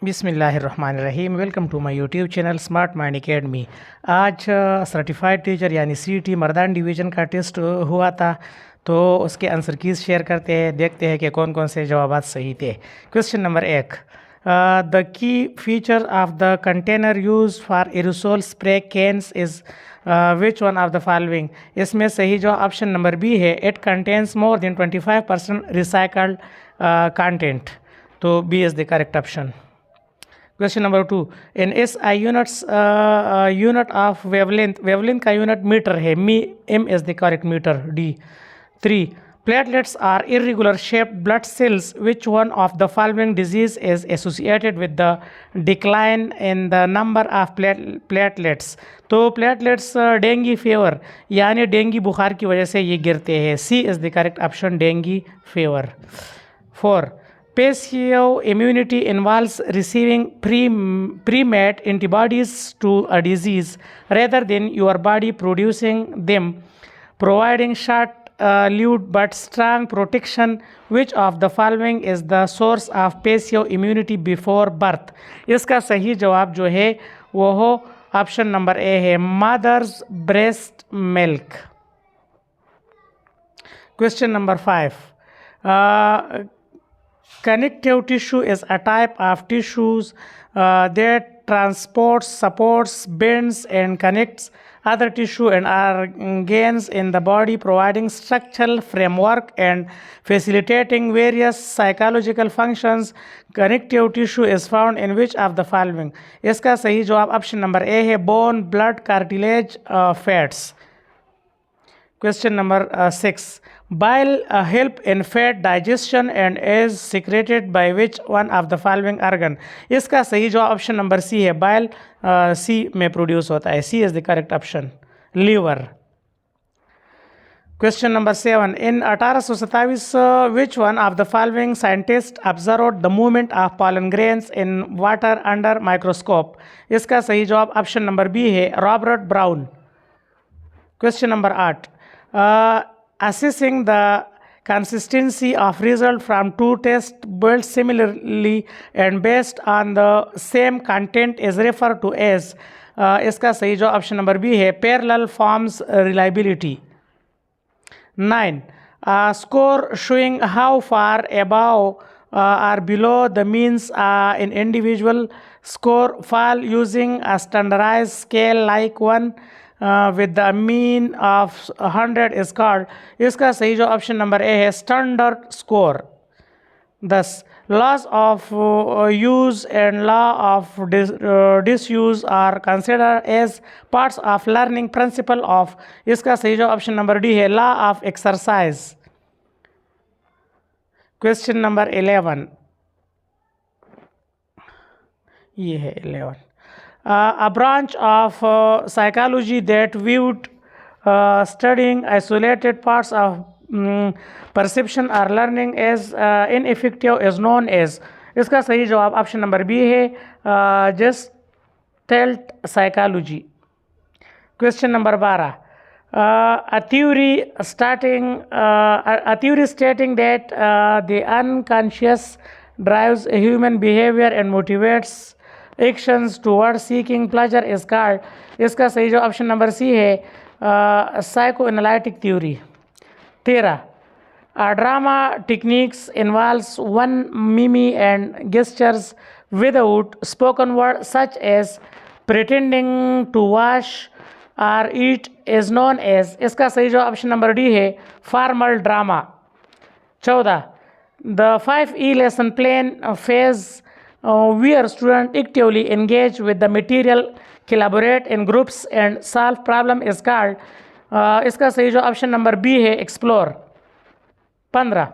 बिस्मिल्लाहिर्रहमानिर्रहीम। Welcome to my YouTube channel smart mind academy. आज certified teacher यानी CET Mardan division का टेस्ट हुआ था, तो उसके आंसर कीज़ शेयर करते हैं, देखते हैं कि कौन कौन से जवाब सही थे। Question number 1, the key feature of the container use for aerosol spray cans is which one of the following. इसमें सही जो ऑप्शन नंबर बी है, it contains more than 25% recycled content, तो B is the correct option. Question number 2, in SI units, unit of wavelength का unit metre है, m is the correct meter, D। 3, platelets are irregular shaped blood cells. Which one of the following disease is associated with the decline in the number of platelets? तो platelets dengue fever यानी dengue बुखार की वजह से ये गिरते हैं, C is the correct option, dengue fever. 4, passive immunity involves receiving pre-made antibodies to a disease rather than your body producing them, providing short-lived but strong protection. Which of the following is the source of passive immunity before birth? इसका सही जवाब जो है वो हो option number A है, mothers breast milk. Question number 5, connective tissue is a type of tissues that transports, supports, bends, and connects other tissue and organs in the body, providing structural framework and facilitating various psychological functions. Connective tissue is found in which of the following? इसका सही जवाब option number A है, bone, blood, cartilage, fats। Question number 6, bile help in fat digestion and is secreted by which one of the following organ? इसका सही जवाब option number C है, bile सी में produce होता है, C is the correct option, liver. Question number 7, in 1827 which one of the following scientist observed the movement of pollen grains in water under microscope? इसका सही जवाब ऑप्शन नंबर बी है, Robert Brown. Question number 8, assessing the consistency of result from two tests built similarly and based on the same content is referred to as? इसका सही जो option number B है, parallel forms reliability। 9, score showing how far above or below the means in individual score fall using a standardized scale like one with the mean of 100 is called? इसका सही जो option number A है, standard score. 10, laws of use and law of disuse are considered as parts of learning principle of? इसका सही जो option number D है, law of exercise। Question number 11, ये है 11, a branch of psychology that viewed studying isolated parts of perception or learning as ineffective is known as? इसका सही जवाब option number B है, Gestalt psychology. Question number 12, a theory stating that the unconscious drives human behavior and motivates actions towards seeking pleasure is called? इसका सही जो option number C है, psychoanalytic theory. 13, drama techniques involves one mimi and gestures without spoken word such as pretending to wash or eat is known as? इसका सही जो option number D है, formal drama. 14, the 5E lesson plan phase where students actively engage with the material, collaborate in groups and solve problem is called? इसका सही जो option number B है, explore. 15,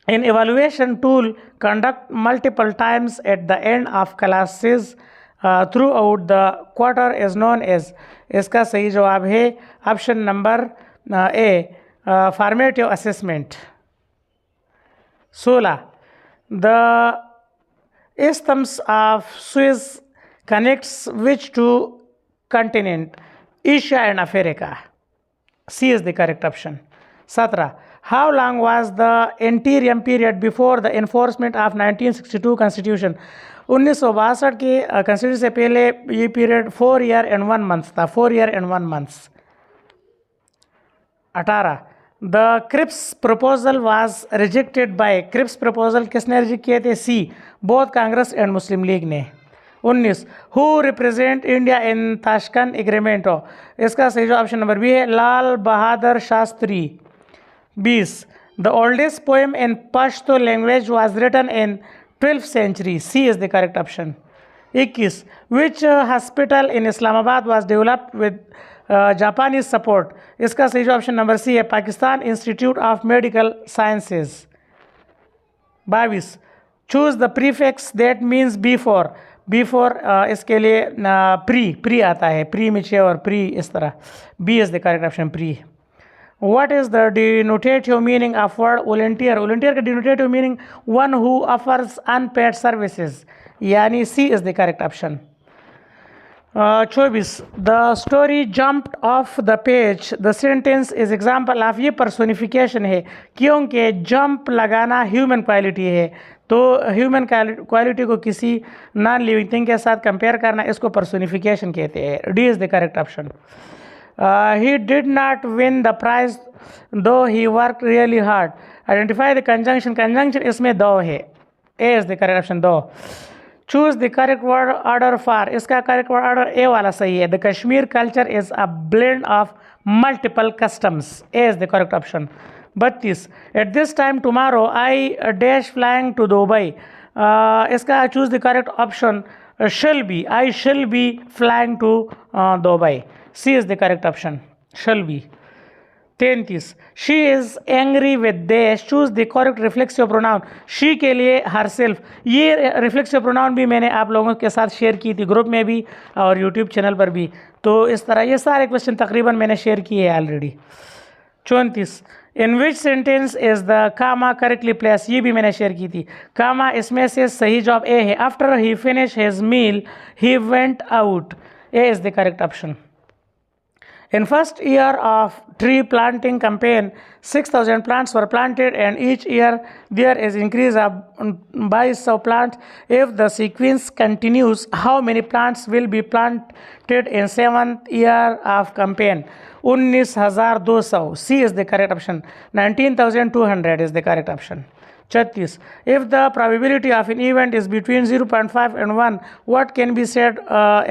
an evaluation tool conduct multiple times at the end of classes throughout the quarter is known as? इसका सही जवाब है option number A, formative assessment. 16, the Isthmus of Suez connects which two continent? Asia and Africa, C is the correct option। 17, How long was the interim period before the enforcement of 1962 Constitution? 1962 के constitution से पहले ये period 4 year and 1 month था, 4 year and 1 month। 18 the Cripps proposal was rejected by, Cripps proposal किसने reject किए थे? C, both Congress and Muslim League ने। 19 who represent India in Tashkent agreement? इसका सही जो ऑप्शन नंबर बी है, Lal Bahadur Shastri. 20 the oldest poem in Pashto language was written in 12th century, C is the correct option. 21 which hospital in Islamabad was developed with Japanese support? इसका सही जो option number C है, Pakistan institute of medical sciences. 22 choose the prefix that means before, before इसके लिए pre आता है, pre mature, pre इस तरह, B is the correct option, pre. What is the denotative meaning of word volunteer? Volunteer का denotative meaning one who offers unpaid services, यानी C is the correct option. 24 the story jumped off the page, the sentence is example of, ये personification है क्योंकि jump लगाना human quality है, तो human quality को किसी नॉन लिविंग थिंग के साथ कंपेयर करना, इसको पर्सोनिफिकेशन कहते हैं। D is the correct option. He did not win the prize though he work really hard, identify the conjunction, conjunction इसमें दो है, A is the correct option, though. Choose the correct word order for, इसका correct word order A वाला सही है, the Kashmir culture is a blend of multiple customs, A is the correct option. 32 at this time tomorrow I dash flying to Dubai, इसका choose the correct option shall be, I shall be flying to Dubai, C is the correct option, shall be. 33 she is angry with dash, choose the correct reflexive pronoun, she के लिए herself, ये reflexive pronoun भी मैंने आप लोगों के साथ share की थी, ग्रुप में भी और यूट्यूब चैनल पर भी, तो इस तरह ये सारे क्वेश्चन तकरीबन मैंने शेयर किए हैं already. 34 in which sentence is the comma correctly place, ये भी मैंने शेयर की थी, कामा इसमें से सही जवाब ए है, after he finish his meal he went out, A is the correct option. In first year of tree planting campaign, 6,000 plants were planted and each year there is increase of by so plants. If the sequence continues, how many plants will be planted in 7th year of campaign? 19,200, C is the correct option. 19,200 is the correct option. 36 if the probability of an event is between 0.5 and 1, what can be said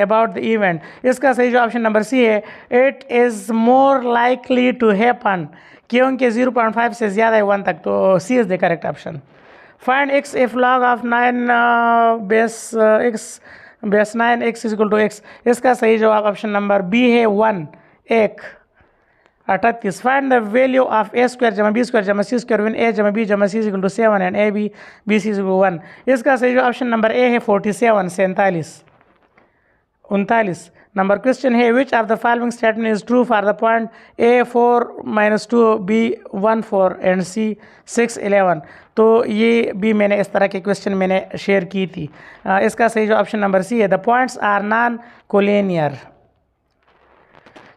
about the event? इसका सही जो option number C है, it is more likely to happen, क्योंकि 0.5 से ज़्यादा है 1 तक, तो C is the correct option. Find x if log of 9 base 9 x is equal to x, इसका सही जवाब ऑप्शन नंबर बी है 1, 1। 38 find the value of A square जमा बी स्क्वायर जमा सी स्क्वायर व्हेन ए जमा B जमा C is equal to 7 and A B B C is equal to 1, इसका सही जो ऑप्शन नंबर ए है 47, 47। 39 number question है which of the following statement is true for the point A 4-2 B 1-4 and C 6-11, तो ये भी मैंने इस तरह के क्वेश्चन मैंने शेयर की थी। इसका सही जो ऑप्शन नंबर सी है, the points are non collinear.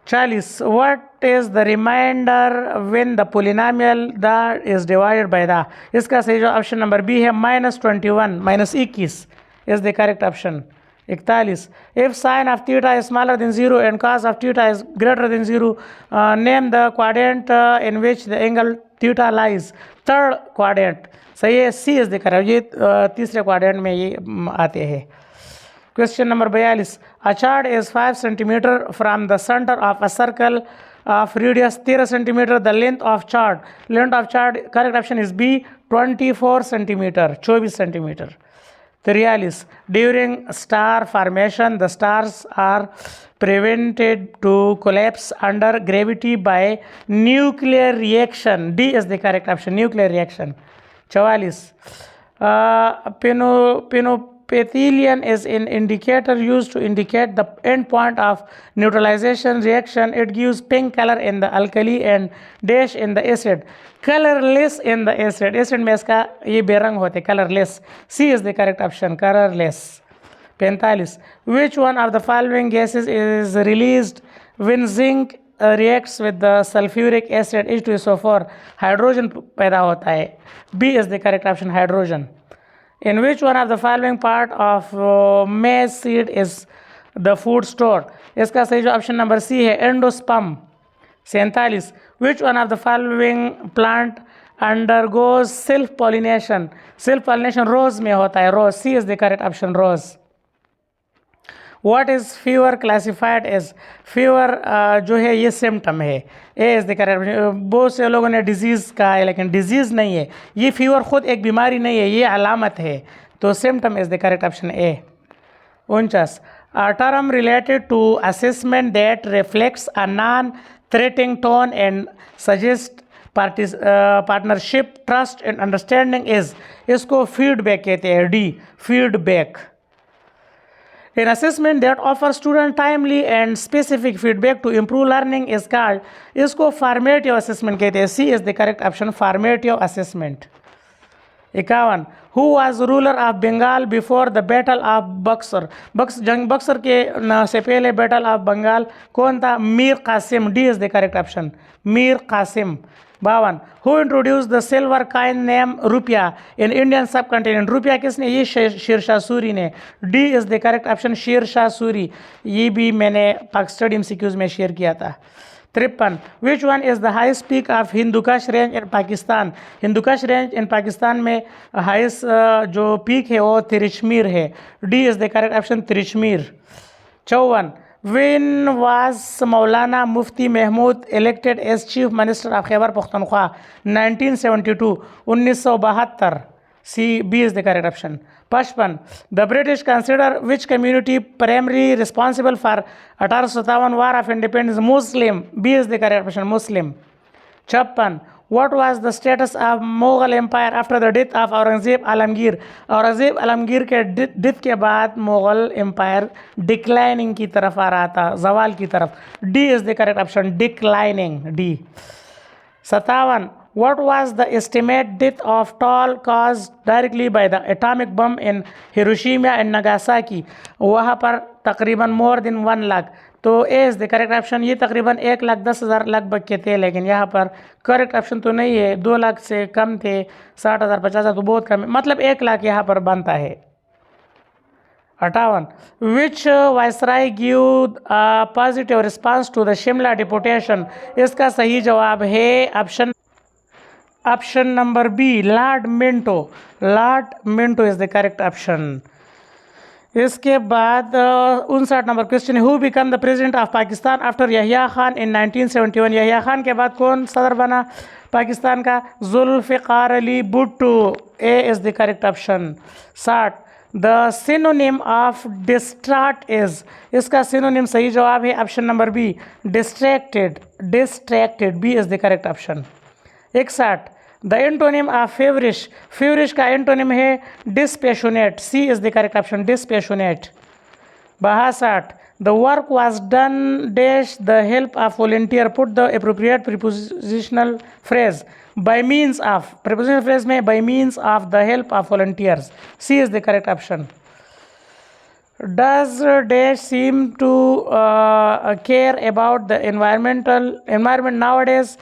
40 what is the remainder when the polynomial that is divided by the, इसका सही जो ऑप्शन नंबर बी है -21, -21 is the correct option। 41 if sin of theta is smaller than 0 and cos of theta is greater than 0, name the quadrant in which the angle theta lies, third quadrant, सही है, C is the correct, ये तीसरे quadrant में ये आते हैं। Question number 42 a chord is 5 cm from the center of a circle of radius 13 cm, the length of chord, correct option is B, 24 cm, 24 cm। 43 during star formation the stars are prevented to collapse under gravity by nuclear reaction, D is the correct option, nuclear reaction। 44 Penopethelium is an indicator used to indicate the end point of neutralization reaction. It gives pink color in the alkali and dash in the acid, colorless in the acid. Acid में इसका ये बेरंग होते, colorless. C is the correct option, colorless। 45 which one of the following gases is released when zinc reacts with the sulphuric acid H2SO4 hydrogen पैदा होता है। B is the correct option hydrogen. In which one of the following part of maize seed is the food store. इसका सही जो option number C है endosperm. 47 which one of the following plant undergoes self pollination. Self pollination rose में होता है, rose. C is the correct option rose. What is fever classified as. Fever जो है ये सिम्टम है। A is the correct. बहुत से लोगों ने डिजीज़ कहा है लेकिन डिजीज़ नहीं है, ये फीवर खुद एक बीमारी नहीं है, ये अलामत है, तो symptom is the correct option A. 49 a term related to assessment that reflects a non-threatening tone and suggests partnership, trust and understanding is, इसको फीडबैक कहते हैं। D feedback. An assessment that offers student timely and specific feedback to improve learning is called, इसको formative assessment कहते हैं। C is the correct option formative assessment। 51 Who was ruler of Bengal before the Battle of Buxar। जंग बक्सर के से पहले battle of Bengal कौन था। Mir Qasim. D is the correct option Mir Qasim. 52 Who introduced the silver coin name रुपया in Indian subcontinent। रुपया किसने, ये शेरशाह सूरी ने। D is the correct option Shershah Suri. ये भी मैंने पाक स्टडी MCQs में शेयर किया था। 53 which one is the highest peak of Hindu Kush range in Pakistan. Hindu Kush range in Pakistan में हाइस्ट जो पीक है वो तिरिचमीर है। D is the correct option Tirich Mir. 54 when was Maulana Mufti Mahmud elected as chief minister of Khyber Pakhtunkhwa. 1972 1972। C B is the correct option. 55 the British consider which community primary responsible for 1857 war of independence. Muslim. B is the correct option Muslim. 56 What was the status of Mughal Empire after the death of Aurangzeb Alamgir. Aurangzeb Alamgir के death के बाद Mughal empire declining की तरफ आ रहा था, जवाल की तरफ। D is the correct option declining. D. 57 What was the estimate death of toll caused directly by the atomic bomb in Hiroshima and Nagasaki। वहाँ पर तकरीबन मोर देन 1 लाख, तो A is the correct option. ये तकरीबन 1,10,000 लगभग के थे, लेकिन यहाँ पर करेक्ट ऑप्शन तो नहीं है। 2 लाख से कम थे, 60,000 50,000 तो बहुत कम है, मतलब 1 लाख यहाँ पर बनता है। 58 which viceroy give positive response to the Shimla deputation. इसका सही जवाब है option number B Lord Minto. Lord Minto is the correct option. इसके बाद 59 number question, who become the president of Pakistan after Yahya Khan in 1971। Yahya Khan के बाद कौन सदर बना पाकिस्तान का। Zulfikar Ali Bhutto. A is the correct option. 60 the synonym of distract is. इसका सिनोनिम सही जवाब है option number B distracted. Distracted. B is the correct option. 61 the antonym of feverish. Feverish का एंटोनिम है dispassionate. C is the correct option dispassionate. 62 the work was done dash the help of volunteer. Put the appropriate prepositional phrase by means of. Prepositional phrase में by means of the help of volunteers. C is the correct option. Does dash seem to care about the environment nowadays?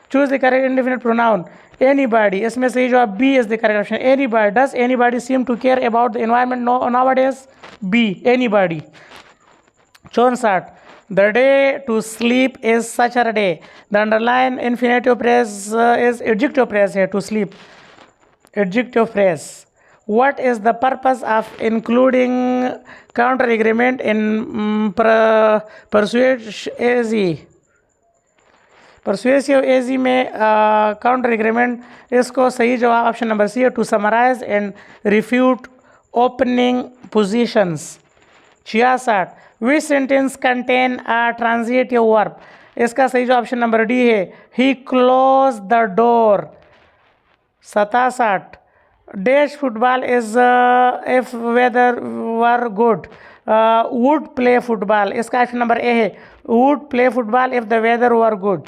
Choose the correct indefinite pronoun. Anybody. इसमें सही जवाब B is the correct option. Anybody. Does anybody seem to care about the environment nowadays? B. Anybody. 64 the day to sleep is such a day. The underlined infinitive phrase is adjective phrase here. To sleep. Adjective phrase. What is the purpose of including counter agreement in persuasive AZ में counter agreement. इसको सही जवाब option number C है to summarize and refute opening positions. 66 which sentence contain a transitive verb. इसका सही जवाब option number D है he close the door. 67 dash football is if weather were good. Would play football. इसका option number A है would play football if the weather were good.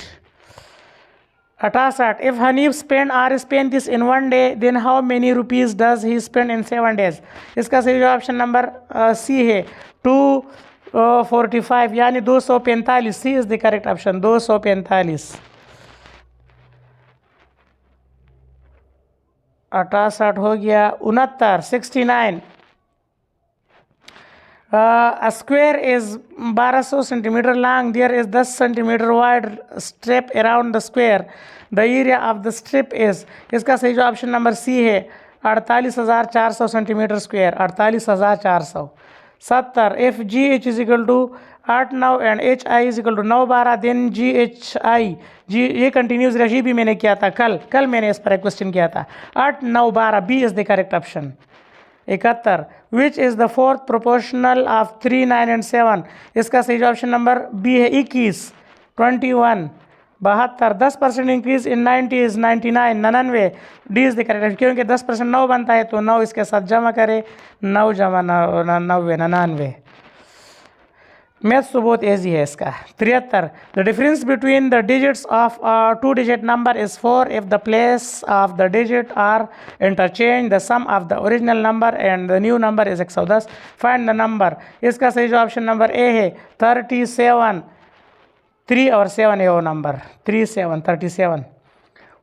68 if Hanif spend or spend this in 1 day then how many rupees does he spend in 7 days। इसका सही जवाब option number C है 2 45 यानी 245। सी is the correct option, 245। 68 हो गया। 69, 69। A square is 1200 centimeter long. There is 10 centimeter wide strip around the square. The area of the strip is, इसका सही जो ऑप्शन नंबर सी है, 48,400 centimetre square, 48,400। 70, if GH is equal to 8 9 and HI is equal to 9 12, then GHI, ये continuous रही भी मैंने किया था कल मैंने इस पर एक क्वेश्चन किया था। 8 9 12, B is the correct option. 71, which is the fourth proportional of 3 9 and 7, इसका सही ऑप्शन नंबर बी है 21। 21, 72, 10% increase in 90 is 99, 99, D is the correct, क्योंकि 10% 9 बनता है तो 9 इसके साथ जमा करे, 9 जमा 90, 99। मैथ्स तो बहुत ईजी है इसका। 73, the difference between the digits of two digit number is 4 if the place of the digit are interchange, the sum of the original number and the new number is 110, find the number. इसका सही जो option number A है 37। 3 और 7 है वो number, 3 7 37।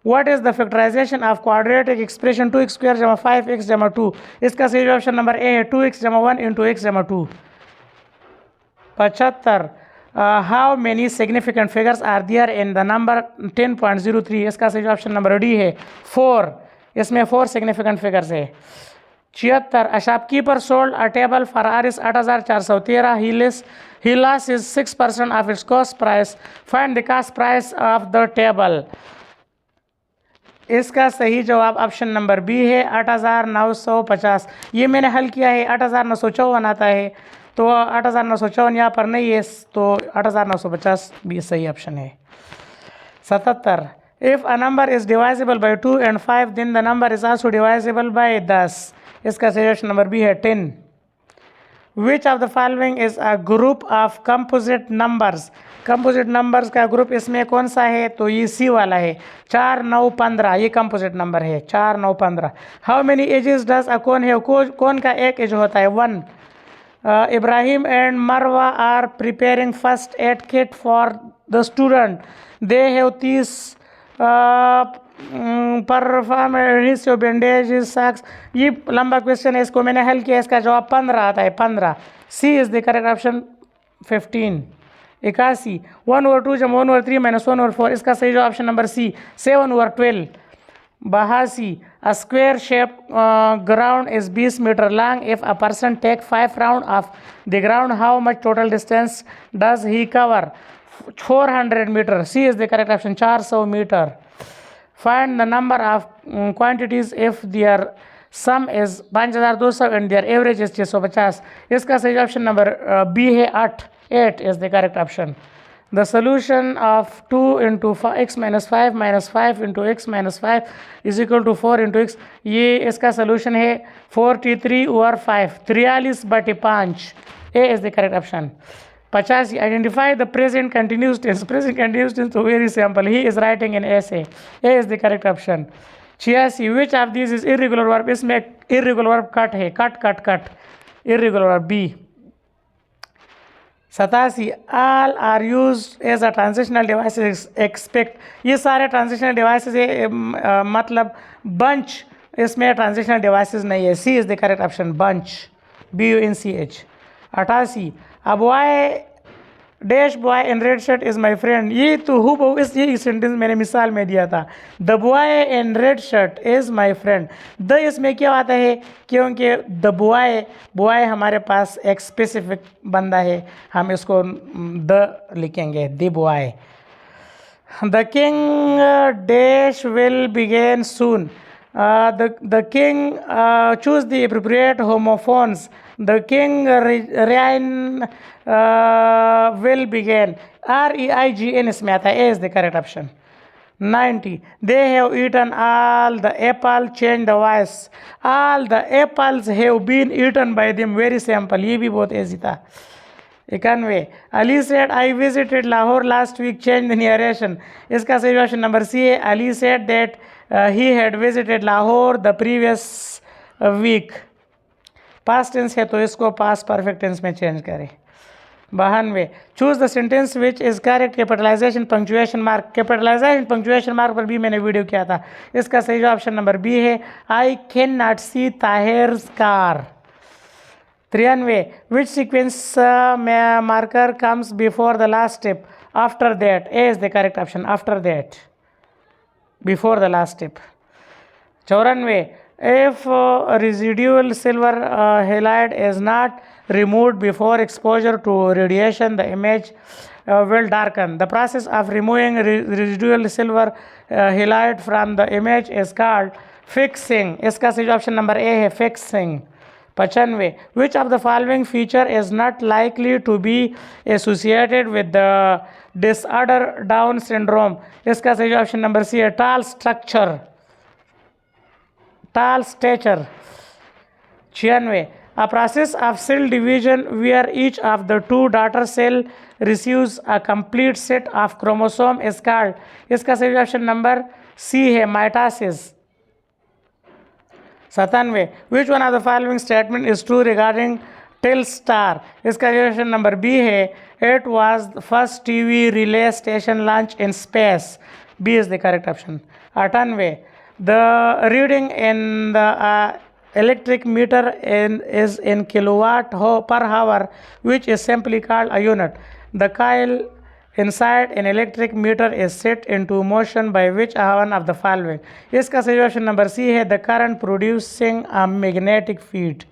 What is the factorization of quadratic expression 2x square 5x 2, इसका सही जो ऑप्शन नंबर ए है 2x 1 into x 2। 75, how many significant figures are there in the number 10.03, इसका सही ऑप्शन नंबर डी है 4, इसमें 4 significant figures है। 76, a shopkeeper sold a table for Rs 8,413, he lost his 6% of its cost price, find the cost price of the table। इसका सही जवाब option number B है 8,950। ये मैंने हल किया है, 8,954 आता है, तो 8,954 यहाँ पर नहीं है, तो 8,950 भी सही ऑप्शन है। 77, if a number is divisible by 2 and 5 then the number is also divisible by 10, इसका सही ऑप्शन नंबर बी है 10। Which of the following is a group of composite numbers, composite numbers का ग्रुप इसमें कौन सा है, तो ये सी वाला है, 4 9 15, ये कंपोजिट नंबर है 4 9 15। How many edges does a cone है, कोन का एक एज होता है 1। Ibrahim and Marwa are preparing first aid kit for the student. They have 30 perfume, adhesive, bandages, socks। ये लंबा क्वेश्चन है, इसको मैंने हल किया, इसका जवाब 15 आता है, 15। सी इज द करेक्ट ऑप्शन 15। 81, 1/2 जब 1/3 - 1/4, इसका सही जवाब option number C 7/12। 82, a square shaped ground is 20 meter long. If a person take 5 round of the ground, how much total distance does he cover? 400 meter, C is the correct option, 400 meter। Find the number of quantities if their sum is 5200 and their average is 650, इसका सही option number B है 8 is the correct option। The solution of 2 into x minus 5 minus 5 into x minus 5 is equal to 4 into x, ये इसका solution है 43/5, 43/5, A is the correct option। 85, identify the present continuous tense, present continuous tense तो very simple, he is writing an essay, A is the correct option। 86, which of these is irregular verb, इसमें irregular verb cut है, cut, irregular verb B। 87, all are used as a transitional devices expect, ये सारे transitional devices है, मतलब bunch इसमें transitional devices नहीं है, C is the correct option, bunch, BUNCH। 88, a boy dash boy in red shirt is my friend, ये तो हूबहू ये सेंटेंस मैंने मिसाल में दिया था, the boy in red shirt is my friend. The इसमें क्या आता है, क्योंकि द बॉय हमारे पास एक स्पेसिफिक बंदा है, हम इसको द लिखेंगे, the boy. The king dash will begin soon, the king choose the appropriate homophones, the king reign will begin, REIGN इसमें आता है, A is the correct option। 90, they have eaten all the apple, change the voice, all the apples have been eaten by them, very simple, ये भी बहुत easy था। 91, Ali said I visited Lahore last week, change the narration, इसका सही option number C है, Ali said that he had visited Lahore the previous week, past tense है तो इसको पास्ट परफेक्ट टेंस में चेंज करें। 92। Choose the sentence which is correct, capitalisation punctuation mark. Capitalisation punctuation mark पर भी मैंने video किया था। इसका सही जवाब ऑप्शन नंबर बी है, I can not see Tahir's car. 93। Which sequence marker comes before the last step, after that. A is the correct option, after that, before the last step. 94। if residual silver halide is not removed before exposure to radiation, the image will darken. The process of removing residual silver halide from the image is called fixing. इसका सही option number A है, fixing। 95। which of the following feature is not likely to be associated with the disorder Down syndrome? इसका सही option number C है, tall structure, tall stature। 96। a process of cell division where each of the two daughter cell receives a complete set of chromosome is called। इसका सही option number C है, mitosis। 97। which one of the following statement is true regarding Telstar? इसका option number B है, it was the first TV relay station launched in space। B is the correct option। 98। the reading in the electric meter is in kilowatt per hour, which is simply called a unit। the coil inside an electric meter is set into motion by which one of the following? इसका सही option number C है, the current producing a magnetic field।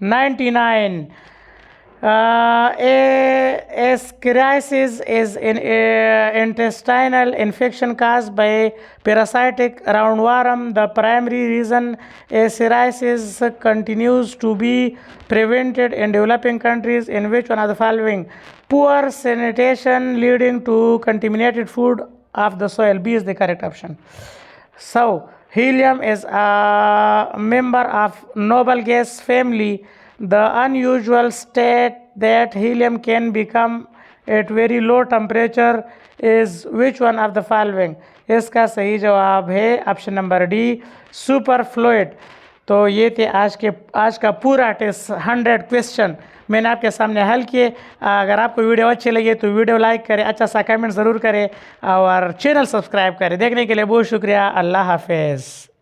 99। Ascariasis is an intestinal infection caused by parasitic roundworm. The primary reason ascariasis continues to be prevented in developing countries in which one of the following? Poor sanitation leading to contaminated food of the soil। B is the correct option। So helium is a member of noble gas family। the unusual state that helium can become at very low temperature is which one of the following? इसका सही जवाब है option number D, super fluid. तो ये थे आज का पूरा टेस्ट 100 क्वेश्चन मैंने आपके सामने हल किए। अगर आपको वीडियो अच्छी लगी तो वीडियो लाइक करें, अच्छा सा कमेंट ज़रूर करें और चैनल सब्सक्राइब करें। देखने के लिए बहुत शुक्रिया। अल्लाह हाफिज़।